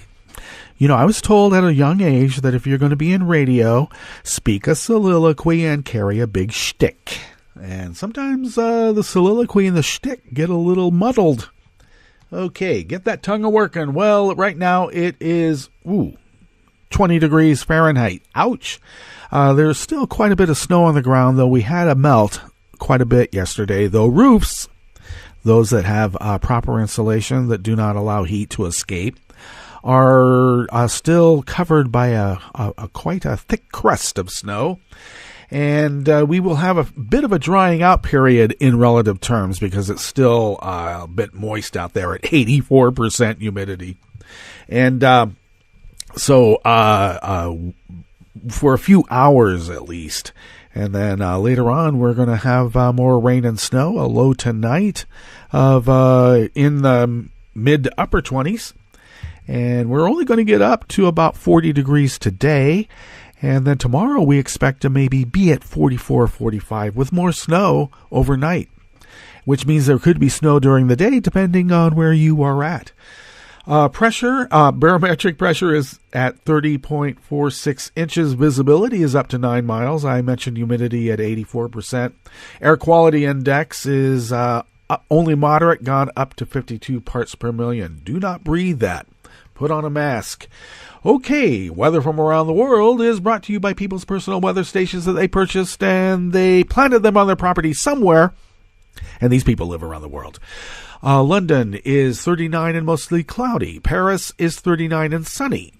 I was told at a young age that if you're going to be in radio, speak a soliloquy and carry a big shtick. And sometimes the soliloquy and the shtick get a little muddled. Okay, get that tongue a-working. Well, right now it is 20 degrees Fahrenheit. Ouch. There's still quite a bit of snow on the ground, though we had a melt quite a bit yesterday. Though roofs, those that have proper insulation that do not allow heat to escape, are still covered by quite a thick crust of snow. And we will have a bit of a drying out period in relative terms because it's still a bit moist out there at 84% humidity. And so for a few hours at least. And then later on, we're going to have more rain and snow, a low tonight of in the mid to upper 20s. And we're only going to get up to about 40 degrees today. And then tomorrow we expect to maybe be at 44, 45 with more snow overnight, which means there could be snow during the day depending on where you are at. Barometric pressure is at 30.46 inches. Visibility is up to 9 miles. I mentioned humidity at 84%. Air quality index is only moderate, gone up to 52 parts per million. Do not breathe that. Put on a mask. Okay, weather from around the world is brought to you by people's personal weather stations that they purchased, and they planted them on their property somewhere, and these people live around the world. London is 39 and mostly cloudy. Paris is 39 and sunny.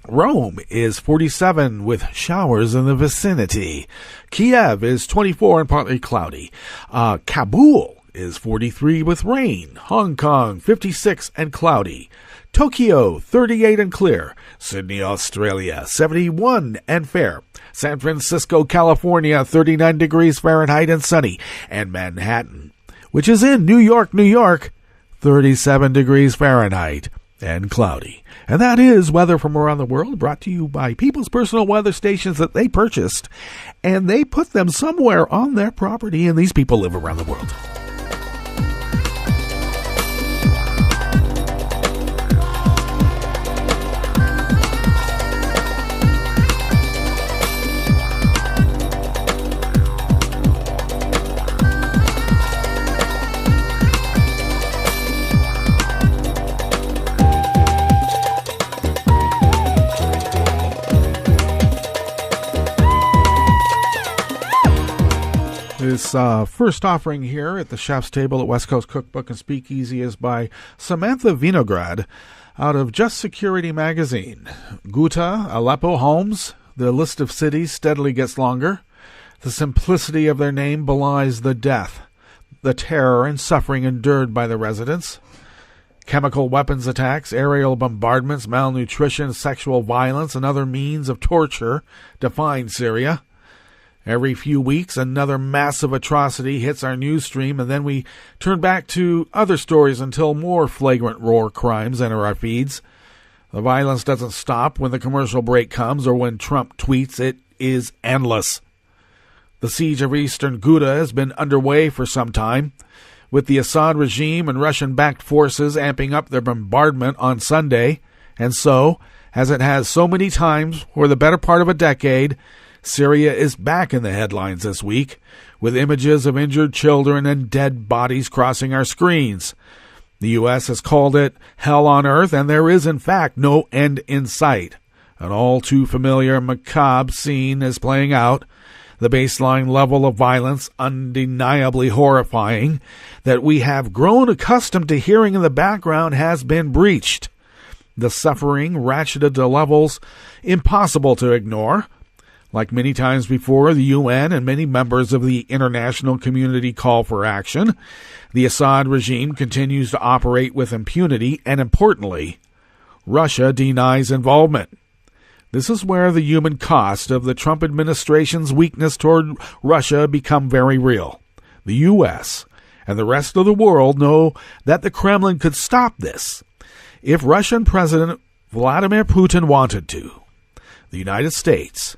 Rome is 47 with showers in the vicinity. Kiev is 24 and partly cloudy. Kabul is 43 with rain. Hong Kong, 56 and cloudy. Tokyo, 38 and clear. Sydney, Australia, 71 and fair. San Francisco, California, 39 degrees Fahrenheit and sunny. And Manhattan, which is in New York, 37 degrees Fahrenheit and cloudy. And that is weather from around the world, brought to you by people's personal weather stations that they purchased, and they put them somewhere on their property, and these people live around the world. This first offering here at the chef's table at West Coast Cookbook and Speakeasy is by Samantha Vinograd out of Just Security magazine. Ghouta, Aleppo, Homs, the list of cities steadily gets longer. The simplicity of their name belies the death, the terror and suffering endured by the residents. Chemical weapons attacks, aerial bombardments, malnutrition, sexual violence, and other means of torture define Syria. Every few weeks, another massive atrocity hits our news stream, and then we turn back to other stories until more flagrant war crimes enter our feeds. The violence doesn't stop when the commercial break comes or when Trump tweets. It is endless. The siege of eastern Ghouta has been underway for some time, with the Assad regime and Russian-backed forces amping up their bombardment on Sunday. And so, as it has so many times for the better part of a decade, Syria is back in the headlines this week, with images of injured children and dead bodies crossing our screens. The U.S. has called it hell on earth, and there is, in fact, no end in sight. An all too familiar macabre scene is playing out. The baseline level of violence, undeniably horrifying, that we have grown accustomed to hearing in the background has been breached. The suffering ratcheted to levels impossible to ignore. Like many times before, the UN and many members of the international community call for action. The Assad regime continues to operate with impunity, and importantly, Russia denies involvement. This is where the human cost of the Trump administration's weakness toward Russia become very real. The U.S. and the rest of the world know that the Kremlin could stop this if Russian President Vladimir Putin wanted to. The United States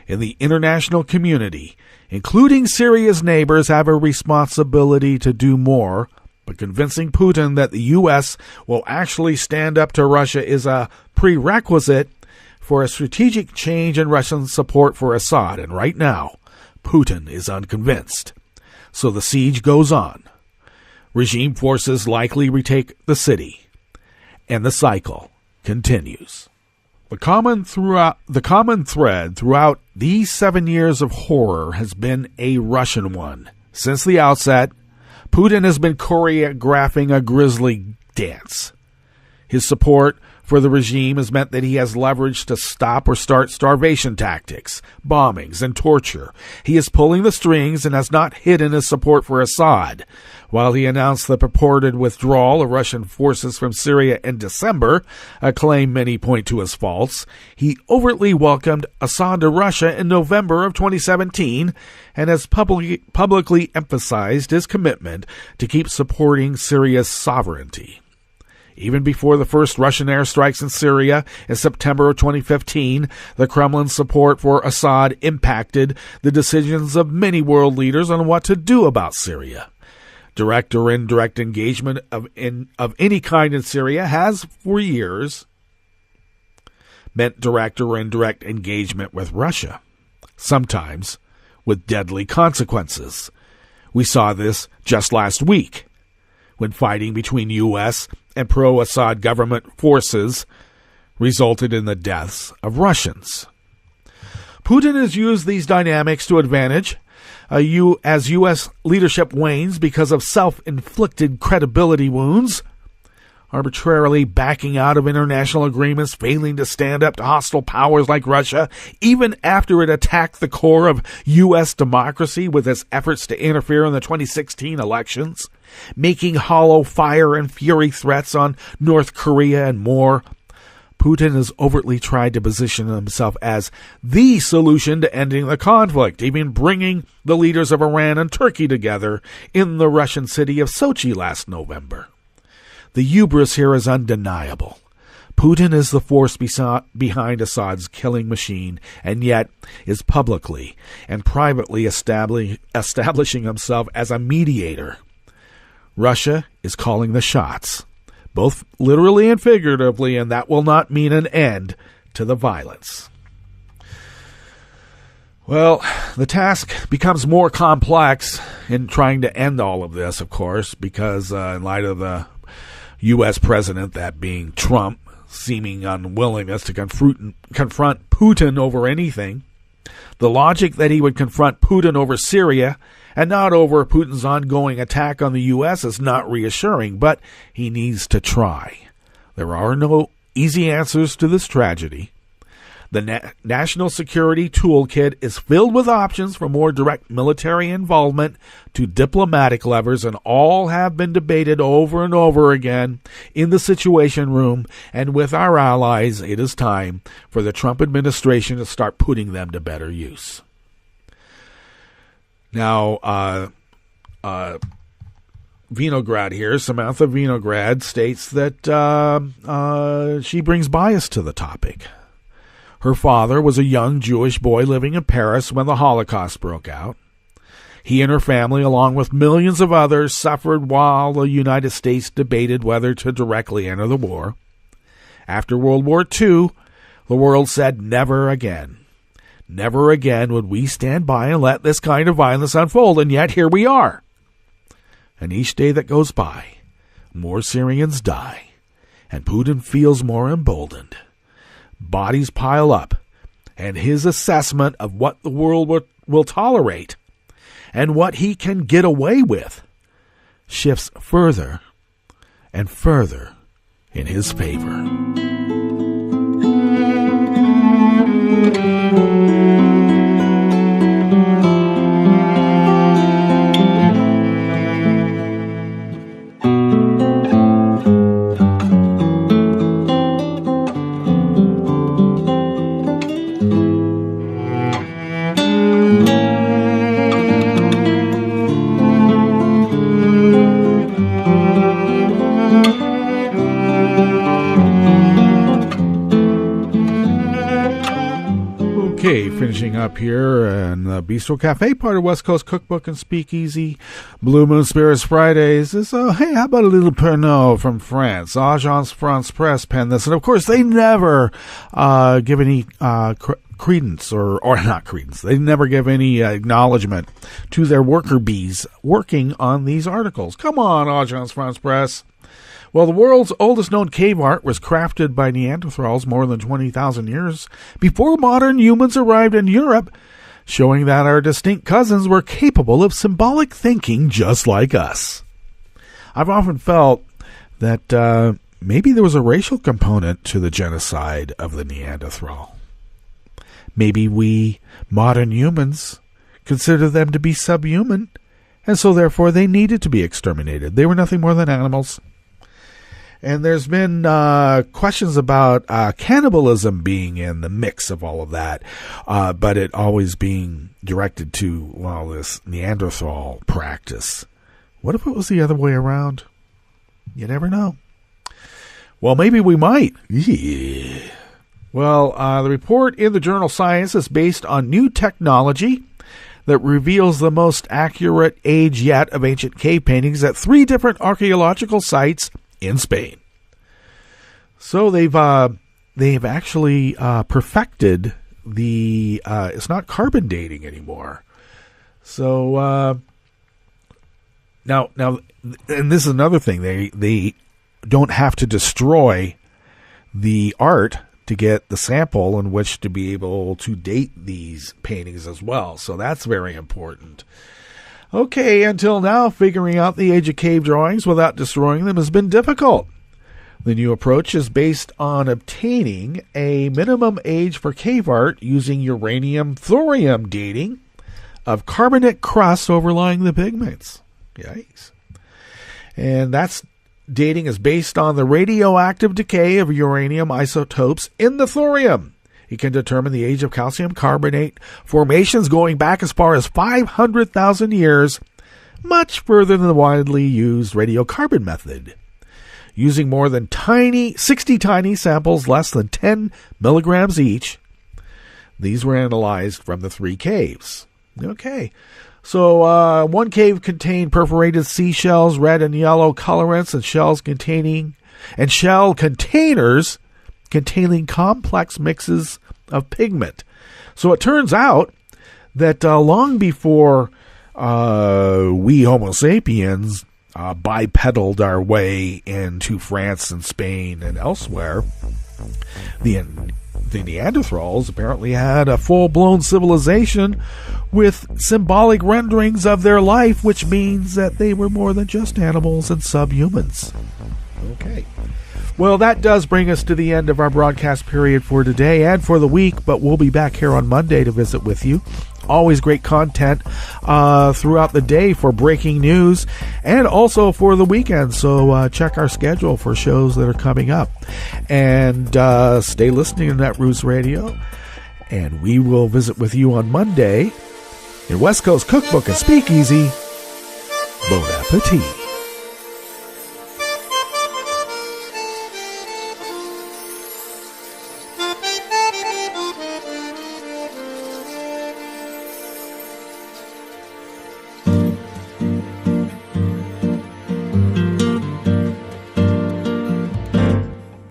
and the international community, including Syria's neighbors, have a responsibility to do more, but convincing Putin that the U.S. will actually stand up to Russia is a prerequisite for a strategic change in Russian support for Assad, and right now, Putin is unconvinced. So the siege goes on. Regime forces likely retake the city, and the cycle continues. The common thread throughout these 7 years of horror has been a Russian one. Since the outset, Putin has been choreographing a grisly dance. His support for the regime has meant that he has leverage to stop or start starvation tactics, bombings, and torture. He is pulling the strings and has not hidden his support for Assad. While he announced the purported withdrawal of Russian forces from Syria in December, a claim many point to as false, he overtly welcomed Assad to Russia in November of 2017 and has publicly emphasized his commitment to keep supporting Syria's sovereignty. Even before the first Russian airstrikes in Syria in September of 2015, the Kremlin's support for Assad impacted the decisions of many world leaders on what to do about Syria. Direct or indirect engagement of any kind in Syria has, for years, meant direct or indirect engagement with Russia, sometimes with deadly consequences. We saw this just last week, when fighting between U.S. and pro-Assad government forces resulted in the deaths of Russians. Putin has used these dynamics to advantage as U.S. leadership wanes because of self-inflicted credibility wounds, arbitrarily backing out of international agreements, failing to stand up to hostile powers like Russia, even after it attacked the core of U.S. democracy with its efforts to interfere in the 2016 elections, making hollow fire and fury threats on North Korea and more. Putin has overtly tried to position himself as the solution to ending the conflict, even bringing the leaders of Iran and Turkey together in the Russian city of Sochi last November. The hubris here is undeniable. Putin is the force behind Assad's killing machine, and yet is publicly and privately establishing himself as a mediator. Russia is calling the shots, both literally and figuratively, and that will not mean an end to the violence. Well, the task becomes more complex in trying to end all of this, of course, because in light of the U.S. president, that being Trump, seeming unwillingness to confront Putin over anything, the logic that he would confront Putin over Syria and not over Putin's ongoing attack on the U.S. is not reassuring, but he needs to try. There are no easy answers to this tragedy. The National Security Toolkit is filled with options from more direct military involvement to diplomatic levers, and all have been debated over and over again in the Situation Room, and with our allies, it is time for the Trump administration to start putting them to better use. Now, Vinograd here, Samantha Vinograd, states that she brings bias to the topic. Her father was a young Jewish boy living in Paris when the Holocaust broke out. He and her family, along with millions of others, suffered while the United States debated whether to directly enter the war. After World War II, the world said never again. Never again would we stand by and let this kind of violence unfold, and yet here we are. And each day that goes by, more Syrians die, and Putin feels more emboldened. bodies pile up, and his assessment of what the world will tolerate and what he can get away with shifts further and further in his favor. Finishing up here in the Bistro Cafe, part of West Coast Cookbook and Speakeasy. Blue Moon Spirits Fridays. So, hey, how about a little Pernod from France? Agence France Presse penned this. And, of course, they never give any credence, or not credence. They never give any acknowledgement to their worker bees working on these articles. Come on, Agence France Presse. Well, the world's oldest known cave art was crafted by Neanderthals more than 20,000 years before modern humans arrived in Europe, showing that our distinct cousins were capable of symbolic thinking just like us. I've often felt that maybe there was a racial component to the genocide of the Neanderthal. Maybe we, modern humans, consider them to be subhuman, and so therefore they needed to be exterminated. They were nothing more than animals. And there's been questions about cannibalism being in the mix of all of that, but it always being directed to, well, this Neanderthal practice. What if it was the other way around? You never know. Well, maybe we might. Yeah. Well, the report in the journal Science is based on new technology that reveals the most accurate age yet of ancient cave paintings at 3 different archaeological sites in Spain. So they've actually perfected the it's not carbon dating anymore. So now, and this is another thing. They don't have to destroy the art to get the sample in which to be able to date these paintings as well. So that's very important. Okay, until now, figuring out the age of cave drawings without destroying them has been difficult. The new approach is based on obtaining a minimum age for cave art using uranium-thorium dating of carbonate crusts overlying the pigments. Yikes. And that's dating is based on the radioactive decay of uranium isotopes in the thorium. It can determine the age of calcium carbonate formations going back as far as 500,000 years, much further than the widely used radiocarbon method. Using more than 60 tiny samples less than 10 milligrams each, these were analyzed from the 3 caves. Okay. So one cave contained perforated seashells, red and yellow colorants, and shell containers containing complex mixes of pigment. So it turns out that long before we Homo sapiens bipedaled our way into France and Spain and elsewhere, the Neanderthals apparently had a full-blown civilization with symbolic renderings of their life, which means that they were more than just animals and subhumans. Okay. Well, that does bring us to the end of our broadcast period for today and for the week, but we'll be back here on Monday to visit with you. Always great content throughout the day for breaking news and also for the weekend. So check our schedule for shows that are coming up. And stay listening to Netroots Radio. And we will visit with you on Monday in West Coast Cookbook and Speakeasy. Bon appetit.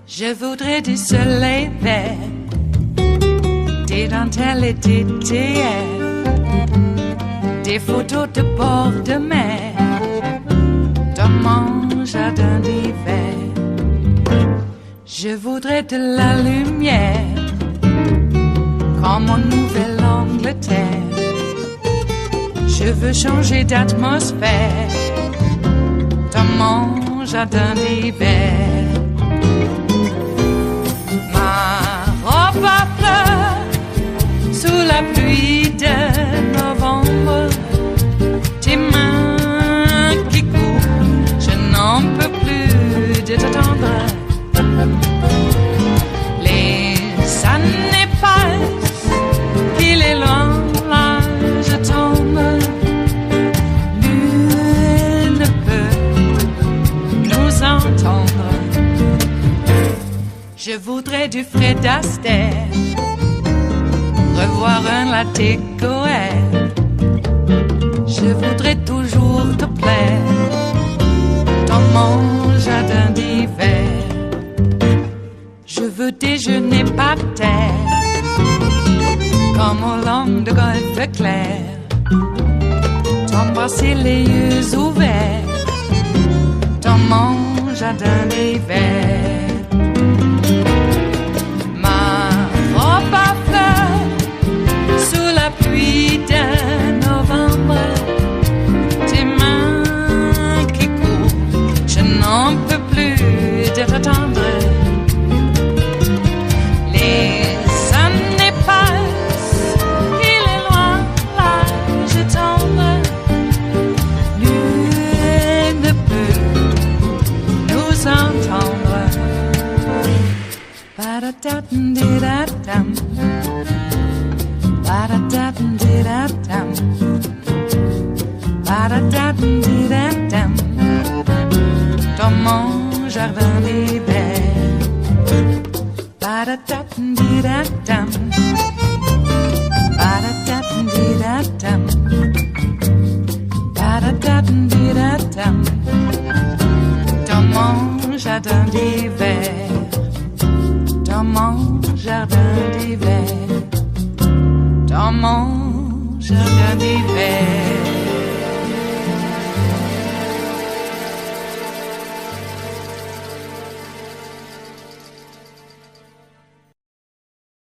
Je voudrais du soleil vert, des dentelles et des théières, des photos de bord de mer, dans mon jardin d'hiver. Je voudrais de la lumière en mon Nouvelle-Angleterre. Je veux changer d'atmosphère dans mon jardin d'hiver. Ma robe à fleurs sous la pluie de novembre. Tes mains qui courent, je n'en peux plus de t'attendre. Les années passent, qu'il est loin, là je tombe. Nul ne peut nous entendre. Je voudrais du Fred Astaire, revoir un latte Goël. Je voudrais toujours te plaire dans mon jardin d'hiver. Je veux déjeuner par terre comme au long de golfe clair, t'embrasser les yeux ouverts dans mon jardin d'hiver. Ma robe à fleurs sous la pluie de novembre. Tes mains qui courent, je n'en peux plus de t'attendre. Les années passent, il est loin, là je tombe. Nul ne peut nous entendre. Ba-da-da-dum-di-da-dum, ba-da-da-dum-di-da-dum, ba-da-da-dum-di-da-dum, dans mon jardin d'hiver. Ba-da-da-dum-di-da-dum, ba-da-da-dum-di-da-dum, ba-da-da-dum-di-da-dum, dans mon jardin d'hiver. Dans mon jardin d'hiver, dans mon jardin d'hiver.